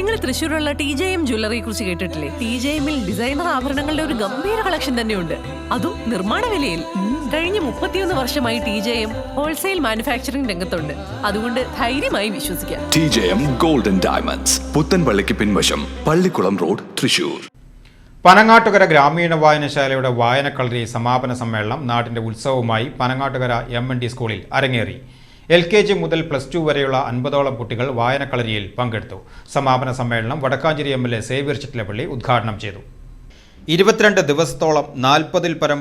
നിങ്ങൾ തൃശ്ശൂരുള്ള TJM ജ്വല്ലറിയെ കുറിച്ച് കേട്ടിട്ടില്ലേ? TJMൽ ഡിസൈനർ ആഭരണങ്ങളുടെ ഒരു ഗംഭീര കളക്ഷൻ തന്നെയുണ്ട്, അതും നിർമ്മാണ വിലയിൽ. കഴിഞ്ഞ 31 വർഷമായി TJM ഹോൾസെയിൽ മാനുഫാക്ചറിംഗ് രംഗത്തുണ്ട്. അതുകൊണ്ട് ധൈര്യമായി വിശ്വസിക്കാം. TJM ഗോൾഡൻ ഡയമണ്ട്സ്, പുത്തൻപള്ളിക്ക് പിൻവശം, പള്ളിക്കുളം റോഡ്, തൃശ്ശൂർ. പനങ്ങാട്ടുകര ഗ്രാമീണ വായനശാലയുടെ വായനക്കളരി സമാപന സമ്മേളനം നാടിന്റെ ഉത്സവമായി പനങ്ങാട്ടുകര MND സ്കൂളിൽ അരങ്ങേറി. LKG മുതൽ +2 വരെയുള്ള 50ഓളം കുട്ടികൾ വായനക്കളരിയിൽ പങ്കെടുത്തു. സമാപന സമ്മേളനം വടക്കാഞ്ചേരി MLA സേവ്യർ ചിറ്റിലപ്പള്ളി ഉദ്ഘാടനം ചെയ്തു. 22 ദിവസത്തോളം 40-ൽ പരം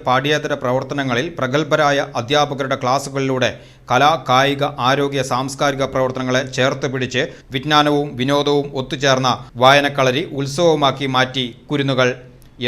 പാഠ്യേതര പ്രവർത്തനങ്ങളിൽ പ്രഗത്ഭരായ അധ്യാപകരുടെ ക്ലാസുകളിലൂടെ കലാ, കായിക, ആരോഗ്യ, സാംസ്കാരിക പ്രവർത്തനങ്ങളെ ചേർത്ത് പിടിച്ച് വിജ്ഞാനവും വിനോദവും ഒത്തുചേർന്ന വായനക്കളരി ഉത്സവമാക്കി മാറ്റി കുരുന്നുകൾ.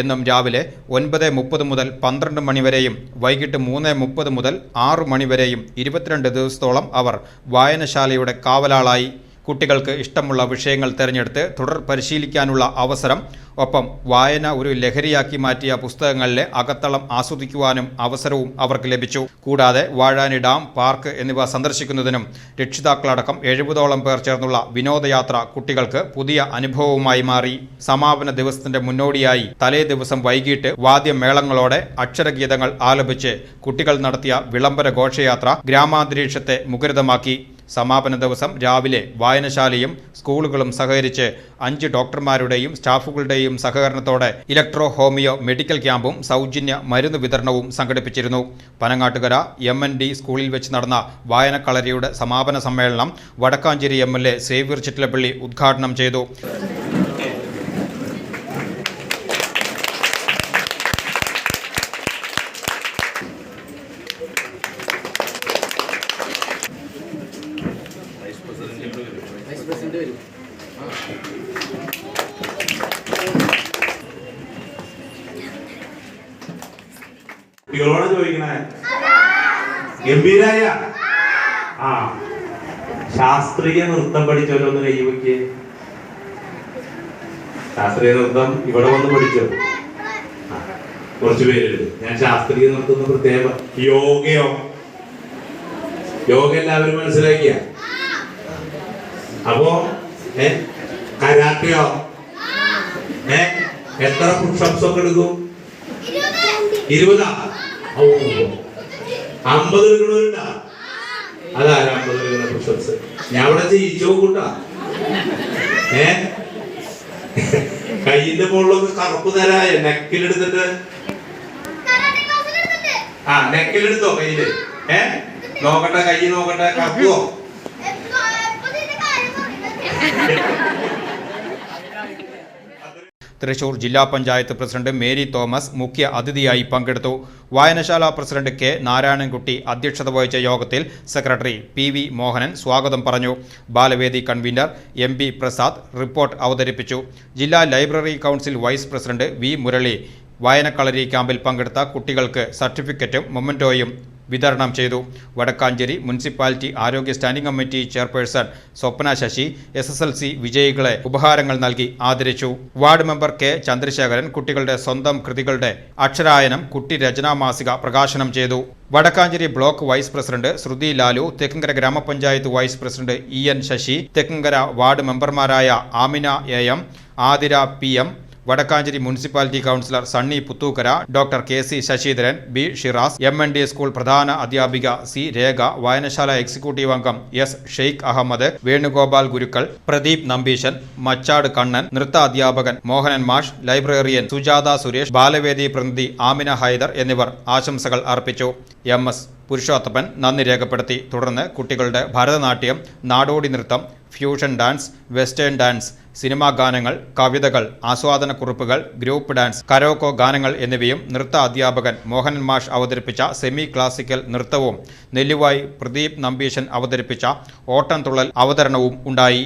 എന്നും രാവിലെ 9:30 മുതൽ 12 മണിവരെയും വൈകിട്ട് 3:30 മുതൽ 6 മണിവരെയും 22 ദിവസത്തോളം അവർ വായനശാലയുടെ കാവലാളായി. കുട്ടികൾക്ക് ഇഷ്ടമുള്ള വിഷയങ്ങൾ തിരഞ്ഞെടുത്ത് തുടർ പരിശീലിക്കാനുള്ള അവസരം, ഒപ്പം വായന ഒരു ലഹരിയാക്കി മാറ്റിയ പുസ്തകങ്ങളിലെ അകത്തളം ആസ്വദിക്കുവാനും അവസരവും അവർക്ക് ലഭിച്ചു. കൂടാതെ വാഴാനി ഡാം, പാർക്ക് എന്നിവ സന്ദർശിക്കുന്നതിനും രക്ഷിതാക്കളടക്കം 70ഓളം പേർ ചേർന്നുള്ള വിനോദയാത്ര കുട്ടികൾക്ക് പുതിയ അനുഭവവുമായി മാറി. സമാപന ദിവസത്തിന്റെ മുന്നോടിയായി തലേ ദിവസം വൈകിട്ട് വാദ്യമേളങ്ങളോടെ അക്ഷരഗീതങ്ങൾ ആലപിച്ച് കുട്ടികൾ നടത്തിയ വിളംബര ഘോഷയാത്ര ഗ്രാമാന്തരീക്ഷത്തെ മുഖരിതമാക്കി. സമാപന ദിവസം രാവിലെ വായനശാലയും സ്കൂളുകളും സഹകരിച്ച് 5 ഡോക്ടർമാരുടെയും സ്റ്റാഫുകളുടെയും സഹകരണത്തോടെ ഇലക്ട്രോ ഹോമിയോ മെഡിക്കൽ ക്യാമ്പും സൗജന്യ മരുന്ന് വിതരണവും സംഘടിപ്പിച്ചിരുന്നു. പനങ്ങാട്ടുകര MND സ്കൂളിൽ വെച്ച് നടന്ന വായനക്കളരിയുടെ സമാപന സമ്മേളനം വടക്കാഞ്ചേരി MLA സേവ്യർ ചിറ്റിലപ്പള്ളി ഉദ്ഘാടനം ചെയ്തു. കുട്ടികളോട് ചോദിക്കണേ, ഗംഭീരായ ശാസ്ത്രീയ നൃത്തം പഠിച്ചവരൊന്ന് കൈ വയ്ക്കേ. ശാസ്ത്രീയ നൃത്തം ഇവിടെ വന്ന് പഠിച്ചോ? കുറച്ചു പേരുണ്ട്. ഞാൻ ശാസ്ത്രീയ നൃത്തം പ്രത്യേക. യോഗയോ? യോഗ എല്ലാവരും മനസ്സിലാക്കിയ? അപ്പോ കരാട്ടയോ? എത്ര പുഷപ്സ് ഒക്കെ എടുക്കും? 20. 50 എടുക്കണവരുണ്ടാ? അതാരാ 50 എടുക്കുന്ന പുഷപ്സ്? ഞാൻ ഇവിടെ ചെയ്യിച്ചോ കൂട്ടാ. കയ്യിന്റെ മുകളിലൊക്കെ കറുപ്പ് തരായ നെക്കിലെടുത്തിട്ട് നെക്കിലെടുത്തോ കയ്യില്? നോക്കട്ടെ, കൈ നോക്കട്ടെ, കറുപ്പോ? തൃശൂർ ജില്ലാ പഞ്ചായത്ത് പ്രസിഡന്റ് മേരി തോമസ് മുഖ്യ അതിഥിയായി പങ്കെടുത്തു. വായനശാല പ്രസിഡന്റ് K. നാരായണൻകുട്ടി അധ്യക്ഷത വഹിച്ച യോഗത്തിൽ സെക്രട്ടറി PV മോഹനൻ സ്വാഗതം പറഞ്ഞു. Balavedi convener MB Prasad report അവതരിപ്പിച്ചു. ജില്ലാ library council vice president V. Murali വായനക്കളരി ക്യാമ്പിൽ പങ്കെടുത്ത കുട്ടികൾക്ക് സർട്ടിഫിക്കറ്റും മൊമെന്റോയും വിതരണം ചെയ്തു. വടക്കാഞ്ചേരി മുനിസിപ്പാലിറ്റി ആരോഗ്യ standing committee chairperson Swapna Sasi SSLC വിജയികളെ ഉപഹാരങ്ങൾ നൽകി ആദരിച്ചു. Ward member K. ചന്ദ്രശേഖരൻ കുട്ടികളുടെ സ്വന്തം കൃതികളുടെ അക്ഷരായനം കുട്ടി രചനാ മാസിക പ്രകാശനം ചെയ്തു. Vadakkanchery block vice president Shruthi Lalu, Thekkumkara ഗ്രാമപഞ്ചായത്ത് vice president EN Sasi, Thekkumkara ward മെമ്പർമാരായ Amina AM, Athira PM, Vadakkanchery municipality councillor Sunny Puthookkara, doctor KC Sasidharan, B. Shiraz, MND school പ്രധാന അധ്യാപിക C. രേഖ, വായനശാല എക്സിക്യൂട്ടീവ് അംഗം S. ഷെയ്ഖ് അഹമ്മദ്, വേണുഗോപാൽ ഗുരുക്കൾ, പ്രദീപ് നമ്പീശൻ, മച്ചാട് കണ്ണൻ, നൃത്ത അധ്യാപകൻ മോഹനൻ മാഷ്, ലൈബ്രറിയൻ സുജാത സുരേഷ്, ബാലവേദി പ്രതിനിധി ആമിന ഹൈദർ എന്നിവർ ആശംസകൾ അർപ്പിച്ചു. MS പുരുഷോത്തപ്പൻ നന്ദി രേഖപ്പെടുത്തി. തുടർന്ന് കുട്ടികളുടെ ഭരതനാട്യം, നാടോടി നൃത്തം, fusion dance, western dance, cinema ഗാനങ്ങൾ, കവിതകൾ, ആസ്വാദനക്കുറിപ്പുകൾ, ഗ്രൂപ്പ് ഡാൻസ്, കരോക്കോ ഗാനങ്ങൾ എന്നിവയും നൃത്ത അധ്യാപകൻ മോഹനൻ മാഷ് അവതരിപ്പിച്ച സെമി ക്ലാസിക്കൽ നൃത്തവും നെല്ലുവായി പ്രദീപ് നമ്പീശൻ അവതരിപ്പിച്ച ഓട്ടംതുള്ളൽ അവതരണവും ഉണ്ടായി.